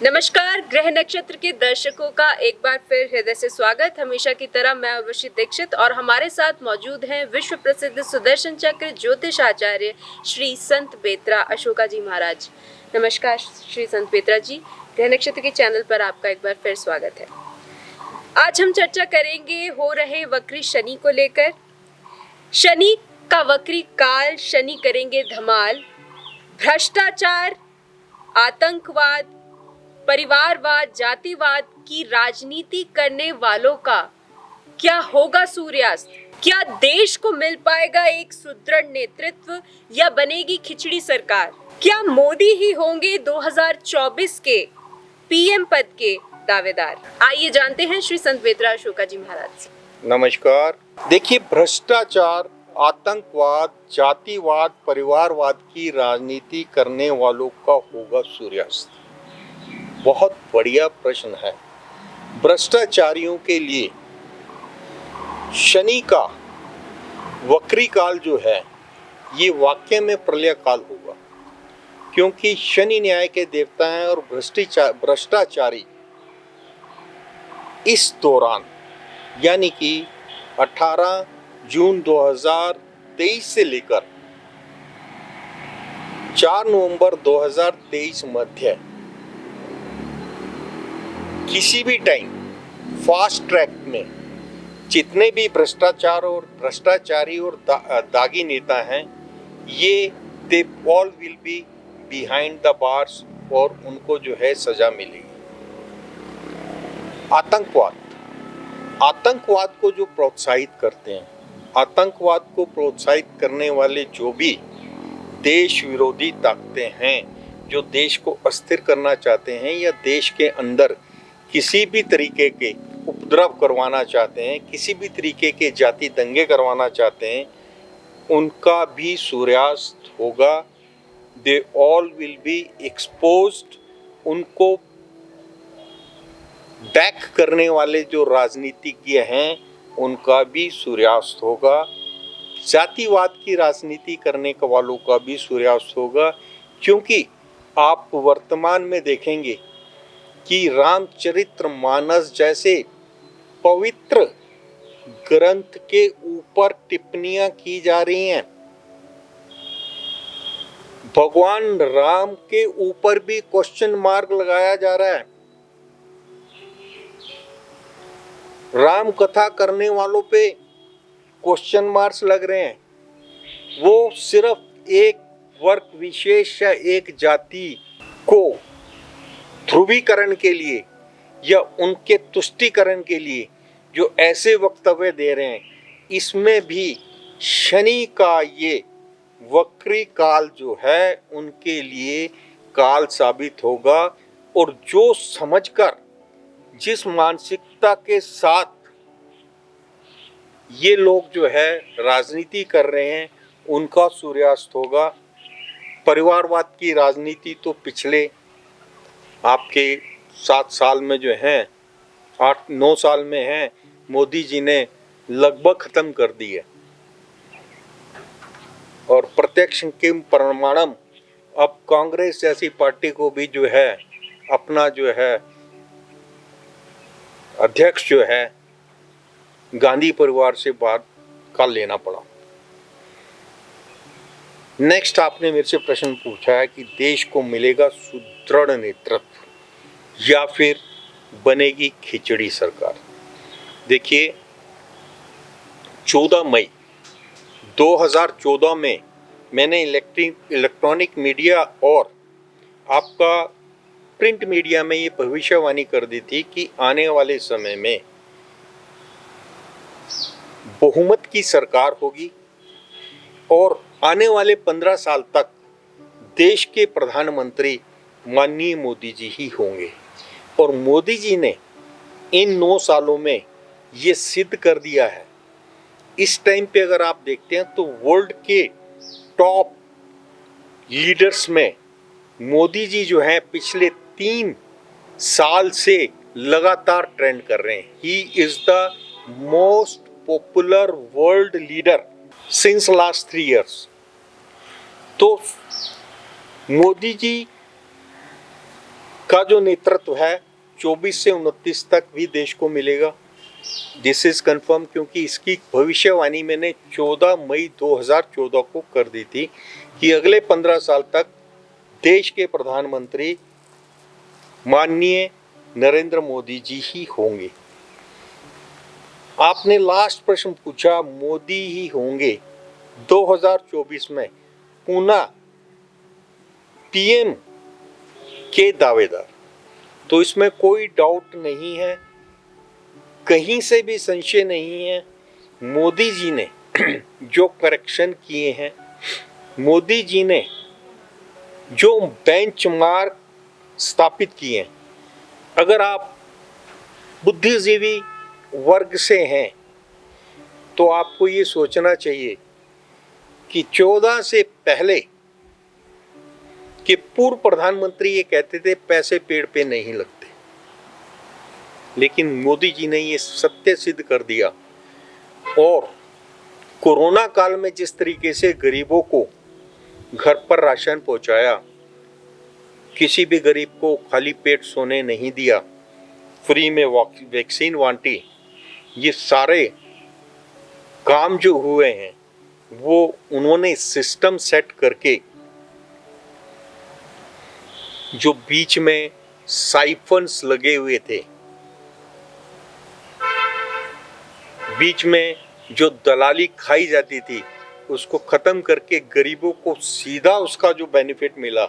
नमस्कार। ग्रह नक्षत्र के दर्शकों का एक बार फिर हृदय से स्वागत। हमेशा की तरह मैं उर्वशी दीक्षित और हमारे साथ मौजूद हैं विश्व प्रसिद्ध सुदर्शन चक्र ज्योतिष आचार्य श्री संत बेत्रा अशोका जी महाराज। नमस्कार श्री संत बेत्रा जी, ग्रह नक्षत्र के चैनल पर आपका एक बार फिर स्वागत है। आज हम चर्चा करेंगे हो रहे वक्री शनि को लेकर। शनि का वक्री काल, शनि करेंगे धमाल, भ्रष्टाचार, आतंकवाद, परिवारवाद, जातिवाद की राजनीति करने वालों का क्या होगा सूर्यास्त? क्या देश को मिल पाएगा एक सुदृढ़ नेतृत्व या बनेगी खिचड़ी सरकार? क्या मोदी ही होंगे 2024 के पीएम पद के दावेदार? आइए जानते हैं श्री संत बेत्रा अशोका जी महाराज से। नमस्कार। देखिए, भ्रष्टाचार, आतंकवाद, जातिवाद, परिवारवाद की राजनीति करने वालों का होगा सूर्यास्त। बहुत बढ़िया प्रश्न है। भ्रष्टाचारियों के लिए शनि का वक्री काल जो है ये वाकई में प्रलय काल होगा, क्योंकि शनि न्याय के देवता हैं और भ्रष्टाचारी इस दौरान यानी कि 18 जून 2023 से लेकर 4 नवंबर 2023 मध्य किसी भी टाइम फास्ट ट्रैक में जितने भी भ्रष्टाचार और भ्रष्टाचारी और दागी नेता हैं, ये they all will be behind the bars और उनको जो है सजा मिलेगी। आतंकवाद को जो प्रोत्साहित करते हैं, आतंकवाद को प्रोत्साहित करने वाले जो भी देश विरोधी ताकतें हैं, जो देश को अस्थिर करना चाहते हैं या देश के अंदर किसी भी तरीके के उपद्रव करवाना चाहते हैं, किसी भी तरीके के जाति दंगे करवाना चाहते हैं, उनका भी सूर्यास्त होगा। They all will be exposed. उनको बैक करने वाले जो राजनीतिज्ञ हैं उनका भी सूर्यास्त होगा। जातिवाद की राजनीति करने वालों का भी सूर्यास्त होगा, क्योंकि आप वर्तमान में देखेंगे कि रामचरितमानस जैसे पवित्र ग्रंथ के ऊपर टिप्पणियां की जा रही हैं। भगवान राम के ऊपर भी क्वेश्चन मार्क लगाया जा रहा है। राम कथा करने वालों पे क्वेश्चन मार्क्स लग रहे हैं। वो सिर्फ एक वर्ग विशेष या एक जाति को ध्रुवीकरण के लिए या उनके तुष्टीकरण के लिए जो ऐसे वक्तव्य दे रहे हैं, इसमें भी शनि का ये वक्री काल जो है उनके लिए काल साबित होगा। और जो समझकर, जिस मानसिकता के साथ ये लोग जो है राजनीति कर रहे हैं, उनका सूर्यास्त होगा। परिवारवाद की राजनीति तो पिछले आपके 7 साल में जो है, 8-9 साल में है, मोदी जी ने लगभग खत्म कर दी है। और प्रत्यक्ष के परिणाम अब कांग्रेस जैसी पार्टी को भी जो है अपना जो है अध्यक्ष जो है गांधी परिवार से बाहर कर लेना पड़ा। नेक्स्ट आपने मेरे से प्रश्न पूछा है कि देश को मिलेगा सुदृढ़ नेतृत्व या फिर बनेगी खिचड़ी सरकार। देखिए, 14 मई 2014 में मैंने इलेक्ट्रॉनिक मीडिया और आपका प्रिंट मीडिया में ये भविष्यवाणी कर दी थी कि आने वाले समय में बहुमत की सरकार होगी और आने वाले 15 साल तक देश के प्रधानमंत्री माननीय मोदी जी ही होंगे। और मोदी जी ने इन 9 सालों में ये सिद्ध कर दिया है। इस टाइम पे अगर आप देखते हैं तो वर्ल्ड के टॉप लीडर्स में मोदी जी जो हैं पिछले 3 साल से लगातार ट्रेंड कर रहे हैं। He is the most popular world leader since last 3 years। तो मोदी जी का जो नेतृत्व है 24 से 29 तक भी देश को मिलेगा। दिस इज कंफर्म, क्योंकि इसकी भविष्यवाणी मैंने 14 मई 2014 को कर दी थी कि अगले 15 साल तक देश के प्रधानमंत्री माननीय नरेंद्र मोदी जी ही होंगे। आपने लास्ट प्रश्न पूछा, मोदी ही होंगे 2024 में पुनः पीएम के दावेदार, तो इसमें कोई डाउट नहीं है, कहीं से भी संशय नहीं है। मोदी जी ने जो करेक्शन किए हैं, मोदी जी ने जो बेंचमार्क स्थापित किए हैं, अगर आप बुद्धिजीवी वर्ग से हैं तो आपको ये सोचना चाहिए कि 14 से पहले के पूर्व प्रधानमंत्री ये कहते थे पैसे पेड़ पे नहीं लगते, लेकिन मोदी जी ने ये सत्य सिद्ध कर दिया। और कोरोना काल में जिस तरीके से गरीबों को घर पर राशन पहुंचाया, किसी भी गरीब को खाली पेट सोने नहीं दिया, फ्री में वैक्सीन बांटी, ये सारे काम जो हुए हैं वो उन्होंने सिस्टम सेट करके, जो बीच में साइफन्स लगे हुए थे, बीच में जो दलाली खाई जाती थी, उसको खत्म करके गरीबों को सीधा उसका जो बेनिफिट मिला,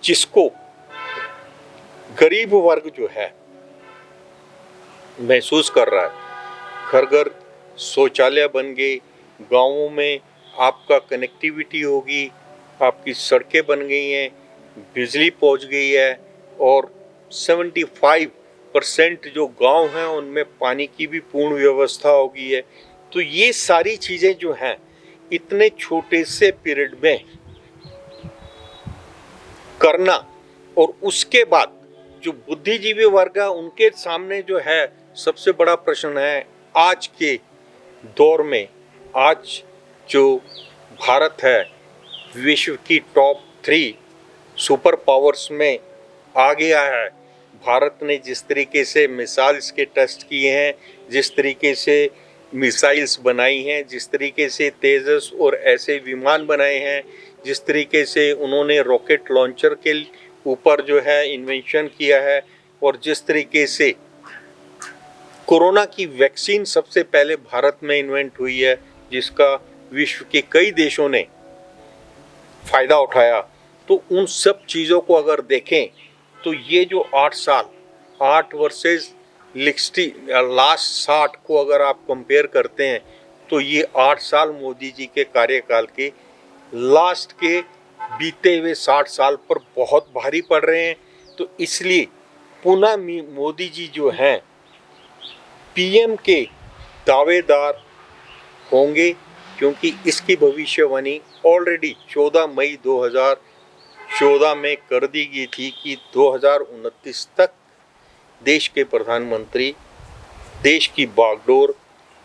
जिसको गरीब वर्ग जो है महसूस कर रहा है। घर घर शौचालय बन गए, गांवों में आपका कनेक्टिविटी होगी, आपकी सड़कें बन गई हैं, बिजली पहुंच गई है, और 75% जो गांव हैं उनमें पानी की भी पूर्ण व्यवस्था हो गई है। तो ये सारी चीज़ें जो हैं इतने छोटे से पीरियड में करना, और उसके बाद जो बुद्धिजीवी वर्ग है उनके सामने जो है सबसे बड़ा प्रश्न है आज के दौर में, आज जो भारत है विश्व की टॉप 3 सुपर पावर्स में आ गया है। भारत ने जिस तरीके से मिसाइल्स के टेस्ट किए हैं, जिस तरीके से मिसाइल्स बनाई हैं, जिस तरीके से तेजस और ऐसे विमान बनाए हैं, जिस तरीके से उन्होंने रॉकेट लॉन्चर के ऊपर जो है इन्वेंशन किया है, और जिस तरीके से कोरोना की वैक्सीन सबसे पहले भारत में इन्वेंट हुई है, जिसका विश्व के कई देशों ने फायदा उठाया। तो उन सब चीज़ों को अगर देखें तो ये जो 8 साल, 8 वर्सेस लास्ट 60 को अगर आप कंपेयर करते हैं, तो ये 8 साल मोदी जी के कार्यकाल के लास्ट के बीते हुए 60 साल पर बहुत भारी पड़ रहे हैं। तो इसलिए पुनः मोदी जी जो हैं पीएम के दावेदार होंगे, क्योंकि इसकी भविष्यवाणी ऑलरेडी 14 मई 2014 में कर दी गई थी कि 2029 तक देश के प्रधानमंत्री, देश की बागडोर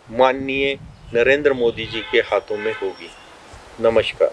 माननीय नरेंद्र मोदी जी के हाथों में होगी। नमस्कार।